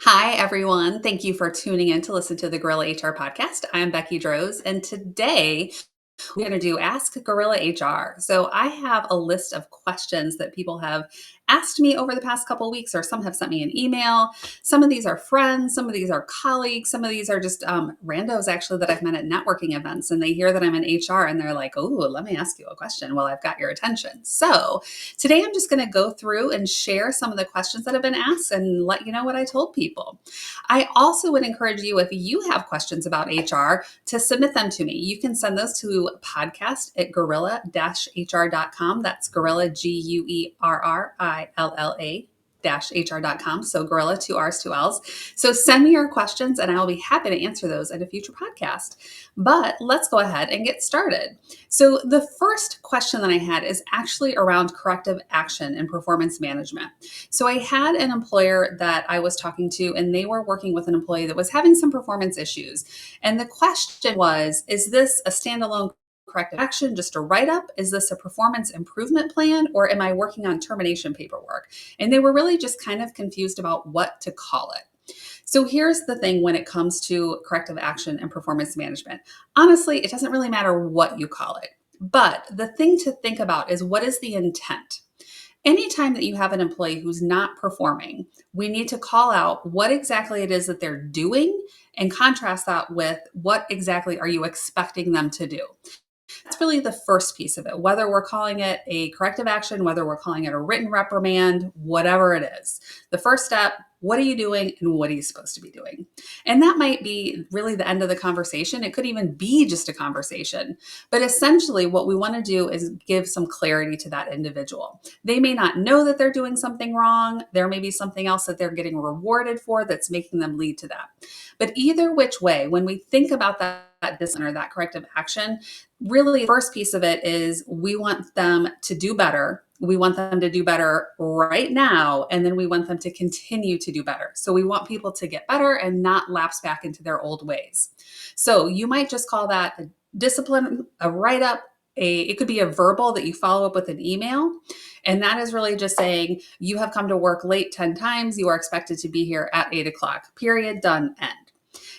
Hi, everyone. Thank you for tuning in to listen to the Gorilla HR podcast. I'm Becky Droz, and today we're going to do Ask Gorilla HR. So I have a list of questions that people have asked me over the past couple of weeks, or some have sent me an email. Some of these are friends, some of these are colleagues, some of these are just randos actually that I've met at networking events, and they hear that I'm in HR and they're like, "Oh, let me ask you a question." Well, I've got your attention. So today I'm just going to go through and share some of the questions that have been asked and let you know what I told people. I also would encourage you, if you have questions about HR, to submit them to me. You can send those to podcast@gorilla-hr.com. That's gorilla, GUERRILLA hr.com. So gorilla, two R's, two L's. So send me your questions and I'll be happy to answer those at a future podcast. But let's go ahead and get started. So the first question that I had is actually around corrective action and performance management. So I had an employer that I was talking to, and they were working with an employee that was having some performance issues. And the question was, is this a standalone corrective action, just a write up? Is this a performance improvement plan, or am I working on termination paperwork? And they were really just kind of confused about what to call it. So here's the thing when it comes to corrective action and performance management. Honestly, it doesn't really matter what you call it. But the thing to think about is, what is the intent? Anytime that you have an employee who's not performing, we need to call out what exactly it is that they're doing and contrast that with what exactly are you expecting them to do. That's really the first piece of it, whether we're calling it a corrective action, whether we're calling it a written reprimand, whatever it is. The first step, what are you doing and what are you supposed to be doing? And that might be really the end of the conversation. It could even be just a conversation. But essentially, what we want to do is give some clarity to that individual. They may not know that they're doing something wrong. There may be something else that they're getting rewarded for that's making them lead to that. But either which way, when we think about that discipline or that corrective action, really the first piece of it is we want them to do better. We want them to do better right now, and then we want them to continue to do better. So we want people to get better and not lapse back into their old ways. So you might just call that a discipline, a write-up. It could be a verbal that you follow up with an email. And that is really just saying, you have come to work late 10 times. You are expected to be here at 8 o'clock, period, done, end.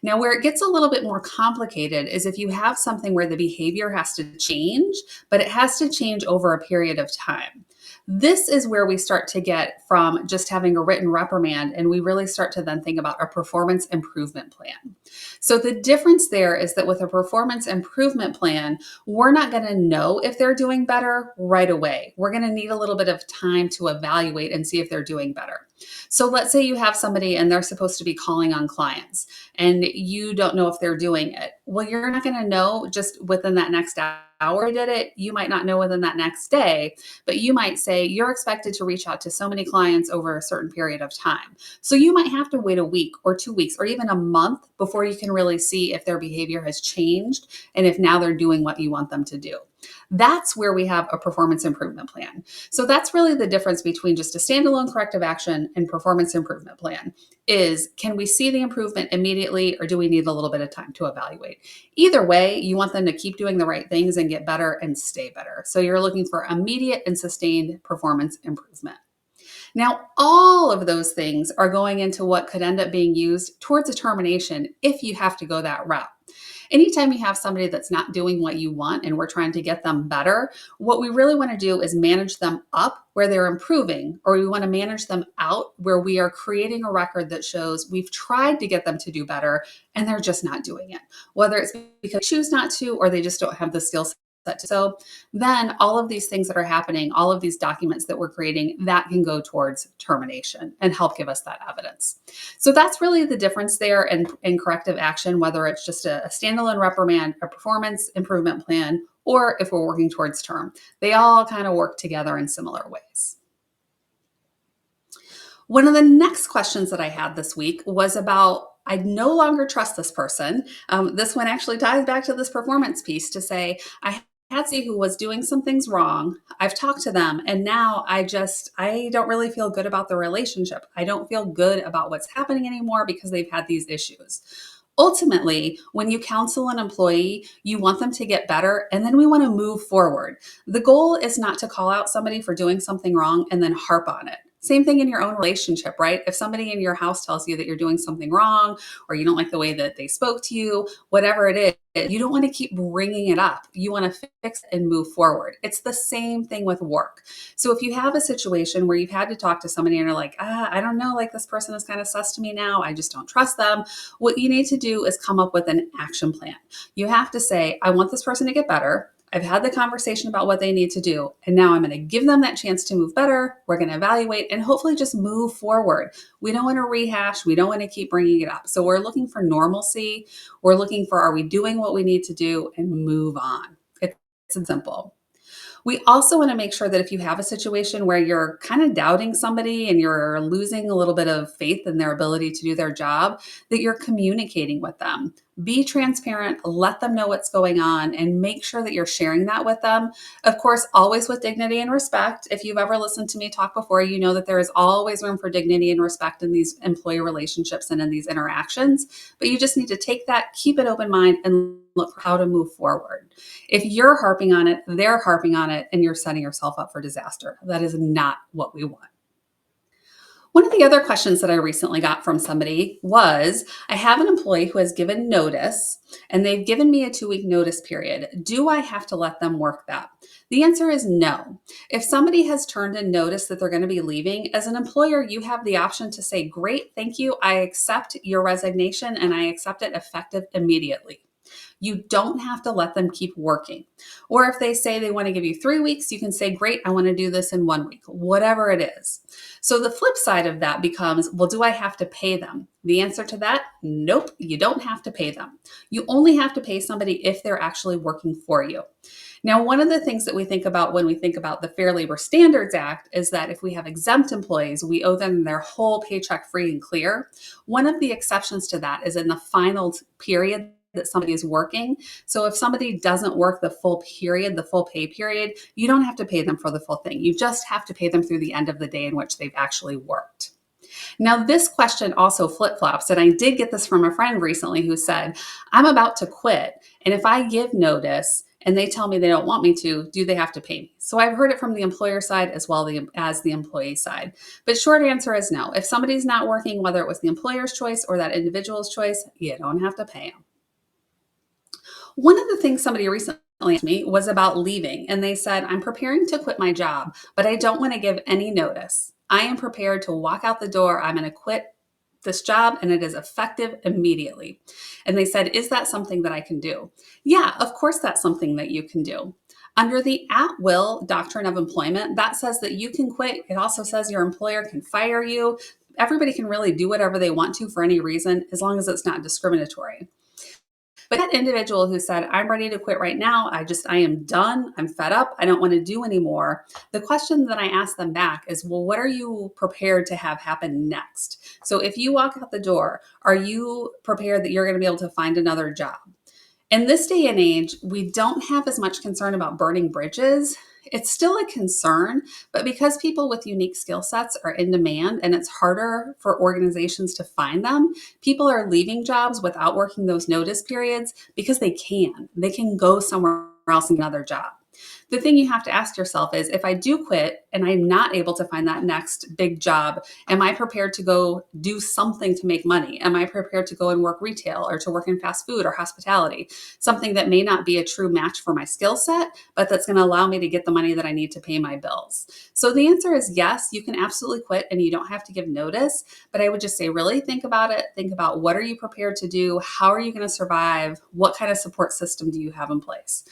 Now, where it gets a little bit more complicated is if you have something where the behavior has to change, but it has to change over a period of time. This is where we start to get from just having a written reprimand, and we really start to then think about a performance improvement plan. So the difference there is that with a performance improvement plan, we're not going to know if they're doing better right away. We're going to need a little bit of time to evaluate and see if they're doing better. So let's say you have somebody and they're supposed to be calling on clients and you don't know if they're doing it. Well, you're not going to know just within that next hour they did it. You might not know within that next day, but you might say you're expected to reach out to so many clients over a certain period of time. So you might have to wait a week or 2 weeks or even a month before you can really see if their behavior has changed and if now they're doing what you want them to do. That's where we have a performance improvement plan. So that's really the difference between just a standalone corrective action and performance improvement plan is, can we see the improvement immediately, or do we need a little bit of time to evaluate? Either way, you want them to keep doing the right things and get better and stay better. So you're looking for immediate and sustained performance improvement. Now, all of those things are going into what could end up being used towards a termination if you have to go that route. Anytime you have somebody that's not doing what you want and we're trying to get them better, what we really want to do is manage them up where they're improving, or we want to manage them out where we are creating a record that shows we've tried to get them to do better and they're just not doing it. Whether it's because they choose not to or they just don't have the skill set. So then all of these things that are happening, all of these documents that we're creating, that can go towards termination and help give us that evidence. So that's really the difference there in corrective action, whether it's just a standalone reprimand, a performance improvement plan, or if we're working towards term. They all kind of work together in similar ways. One of the next questions that I had this week was about, I no longer trust this person. This one actually ties back to this performance piece to say, I had somebody who was doing some things wrong. I've talked to them and now I don't really feel good about the relationship. I don't feel good about what's happening anymore because they've had these issues. Ultimately, when you counsel an employee, you want them to get better, and then we want to move forward. The goal is not to call out somebody for doing something wrong and then harp on it. Same thing in your own relationship, right? If somebody in your house tells you that you're doing something wrong or you don't like the way that they spoke to you, whatever it is, you don't want to keep bringing it up. You want to fix it and move forward. It's the same thing with work. So if you have a situation where you've had to talk to somebody and you're like, I don't know, like this person is kind of sus to me now, I just don't trust them. What you need to do is come up with an action plan. You have to say, I want this person to get better. I've had the conversation about what they need to do, and now I'm going to give them that chance to move better. We're going to evaluate and hopefully just move forward. We don't want to rehash. We don't want to keep bringing it up. So we're looking for normalcy. We're looking for, are we doing what we need to do, and move on. It's simple. We also want to make sure that if you have a situation where you're kind of doubting somebody and you're losing a little bit of faith in their ability to do their job, that you're communicating with them. Be transparent, let them know what's going on, and make sure that you're sharing that with them. Of course, always with dignity and respect. If you've ever listened to me talk before, you know that there is always room for dignity and respect in these employee relationships and in these interactions. But you just need to take that, keep an open mind, and look for how to move forward. If you're harping on it, they're harping on it, and you're setting yourself up for disaster. That is not what we want. One of the other questions that I recently got from somebody was, I have an employee who has given notice and they've given me a 2-week notice period. Do I have to let them work that? The answer is no. If somebody has turned in notice that they're going to be leaving, as an employer, you have the option to say, great, thank you. I accept your resignation and I accept it effective immediately. You don't have to let them keep working. Or if they say they want to give you 3 weeks, you can say, great, I want to do this in 1 week, whatever it is. So the flip side of that becomes, well, do I have to pay them? The answer to that, nope, you don't have to pay them. You only have to pay somebody if they're actually working for you. Now, one of the things that we think about when we think about the Fair Labor Standards Act is that if we have exempt employees, we owe them their whole paycheck free and clear. One of the exceptions to that is in the final period that somebody is working. So if somebody doesn't work the full period, the full pay period, you don't have to pay them for the full thing. You just have to pay them through the end of the day in which they've actually worked. Now, this question also flip-flops, and I did get this from a friend recently who said, I'm about to quit, and if I give notice and they tell me they don't want me to, do they have to pay me? So I've heard it from the employer side as well as the employee side. But short answer is no. If somebody's not working, whether it was the employer's choice or that individual's choice, you don't have to pay them. One of the things somebody recently asked me was about leaving, and they said, I'm preparing to quit my job, but I don't want to give any notice. I am prepared to walk out the door. I'm going to quit this job, and it is effective immediately. And they said, is that something that I can do? Yeah, of course, that's something that you can do. Under the at-will doctrine of employment, that says that you can quit. It also says your employer can fire you. Everybody can really do whatever they want to for any reason, as long as it's not discriminatory. But that individual who said, I'm ready to quit right now, I am done, I'm fed up, I don't want to do anymore. The question that I ask them back is, well, what are you prepared to have happen next? So if you walk out the door, are you prepared that you're going to be able to find another job? In this day and age, we don't have as much concern about burning bridges. It's still a concern, but because people with unique skill sets are in demand and it's harder for organizations to find them, people are leaving jobs without working those notice periods because they can. They can go somewhere else and get another job. The thing you have to ask yourself is, if I do quit and I'm not able to find that next big job, am I prepared to go do something to make money? Am I prepared to go and work retail or to work in fast food or hospitality? Something that may not be a true match for my skill set, but that's going to allow me to get the money that I need to pay my bills. So the answer is yes, you can absolutely quit and you don't have to give notice. But I would just say, really think about it. Think about, what are you prepared to do? How are you going to survive? What kind of support system do you have in place?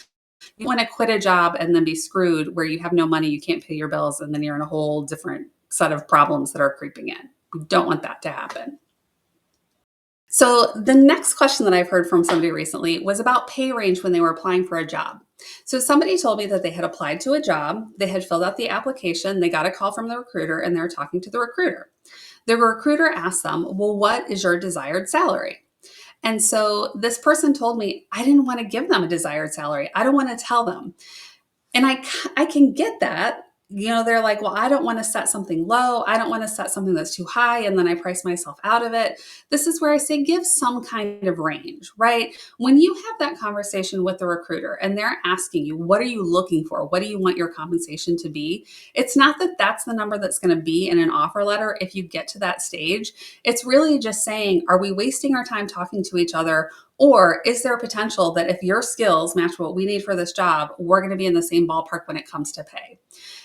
You want to quit a job and then be screwed where you have no money, you can't pay your bills, and then you're in a whole different set of problems that are creeping in. We don't want that to happen. So the next question that I've heard from somebody recently was about pay range when they were applying for a job. So somebody told me that they had applied to a job, they had filled out the application, they got a call from the recruiter, and they were talking to the recruiter. The recruiter asked them, well, what is your desired salary? And so this person told me, I didn't want to give them a desired salary. I don't want to tell them. And I can get that. they're like, well, I don't want to set something low. I don't want to set something that's too high. And then I price myself out of it. This is where I say give some kind of range, right? When you have that conversation with the recruiter and they're asking you, what are you looking for? What do you want your compensation to be? It's not that that's the number that's going to be in an offer letter if you get to that stage. It's really just saying, are we wasting our time talking to each other? Or is there a potential that if your skills match what we need for this job, we're going to be in the same ballpark when it comes to pay?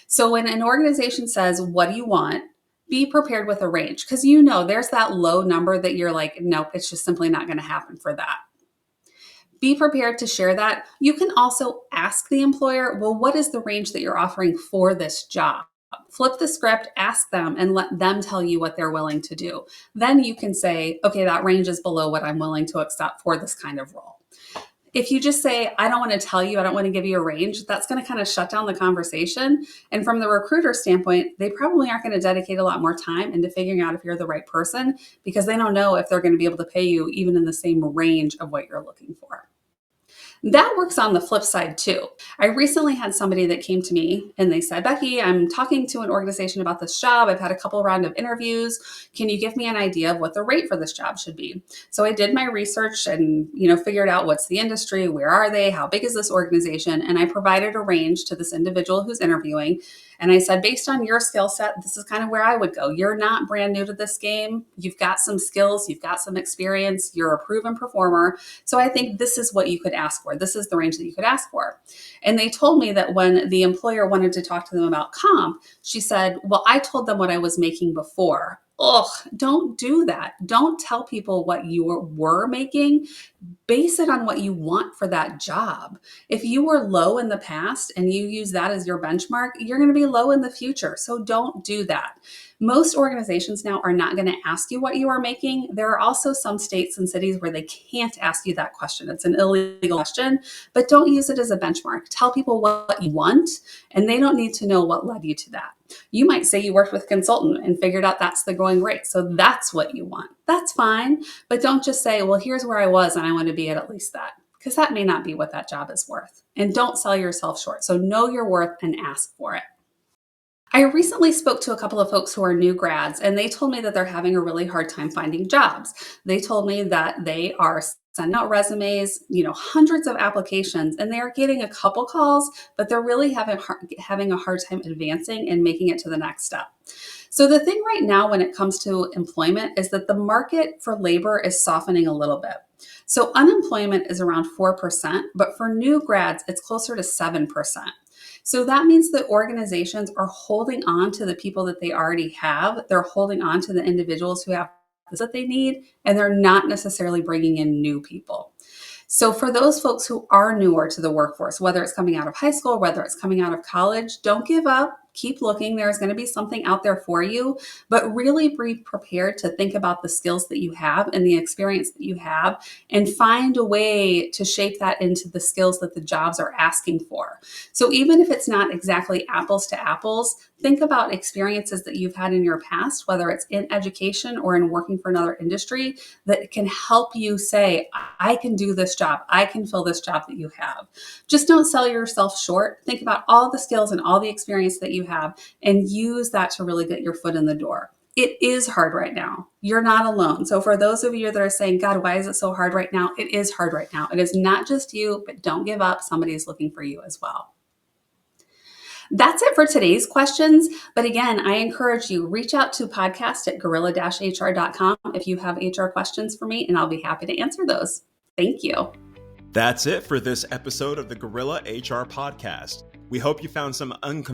So when an organization says, what do you want? Be prepared with a range, because there's that low number that you're like, nope, it's just simply not going to happen for that. Be prepared to share that. You can also ask the employer, well, what is the range that you're offering for this job? Flip the script, ask them, and let them tell you what they're willing to do. Then you can say, okay, that range is below what I'm willing to accept for this kind of role. If you just say, I don't want to tell you, I don't want to give you a range, that's going to kind of shut down the conversation. And from the recruiter standpoint, they probably aren't going to dedicate a lot more time into figuring out if you're the right person, because they don't know if they're going to be able to pay you even in the same range of what you're looking for. That works on the flip side too. I recently had somebody that came to me and they said, Becky, I'm talking to an organization about this job. I've had a couple round of interviews. Can you give me an idea of what the rate for this job should be? So I did my research and, figured out what's the industry, where are they, how big is this organization? And I provided a range to this individual who's interviewing. And I said, based on your skill set, this is kind of where I would go. You're not brand new to this game. You've got some skills, you've got some experience, you're a proven performer. So I think this is what you could ask for. This is the range that you could ask for. And they told me that when the employer wanted to talk to them about comp, she said, well, I told them what I was making before. Ugh, don't do that. Don't tell people what you were making. Base it on what you want for that job. If you were low in the past and you use that as your benchmark, you're going to be low in the future. So don't do that. Most organizations now are not going to ask you what you are making. There are also some states and cities where they can't ask you that question. It's an illegal question, but don't use it as a benchmark. Tell people what you want, and they don't need to know what led you to that. You might say you worked with a consultant and figured out that's the going rate. So that's what you want. That's fine. But don't just say, well, here's where I was and I want to be at least that, because that may not be what that job is worth. And don't sell yourself short. So know your worth and ask for it. I recently spoke to a couple of folks who are new grads, and they told me that they're having a really hard time finding jobs. They told me that they are sending out resumes, hundreds of applications, and they are getting a couple calls, but they're really having a hard time advancing and making it to the next step. So the thing right now when it comes to employment is that the market for labor is softening a little bit. So unemployment is around 4%, but for new grads, it's closer to 7%. So that means that organizations are holding on to the people that they already have. They're holding on to the individuals who have that they need, and they're not necessarily bringing in new people. So for those folks who are newer to the workforce, whether it's coming out of high school, whether it's coming out of college, don't give up. Keep looking. There's going to be something out there for you, but really be prepared to think about the skills that you have and the experience that you have, and find a way to shape that into the skills that the jobs are asking for. So even if it's not exactly apples to apples, think about experiences that you've had in your past, whether it's in education or in working for another industry, that can help you say, I can do this job. I can fill this job that you have. Just don't sell yourself short. Think about all the skills and all the experience that you have and use that to really get your foot in the door. It is hard right now. You're not alone. So for those of you that are saying, God, why is it so hard right now? It is hard right now. It is not just you, but don't give up. Somebody is looking for you as well. That's it for today's questions. But again, I encourage you, reach out to podcast@gorilla-hr.com if you have HR questions for me, and I'll be happy to answer those. Thank you. That's it for this episode of the Gorilla HR Podcast. We hope you found some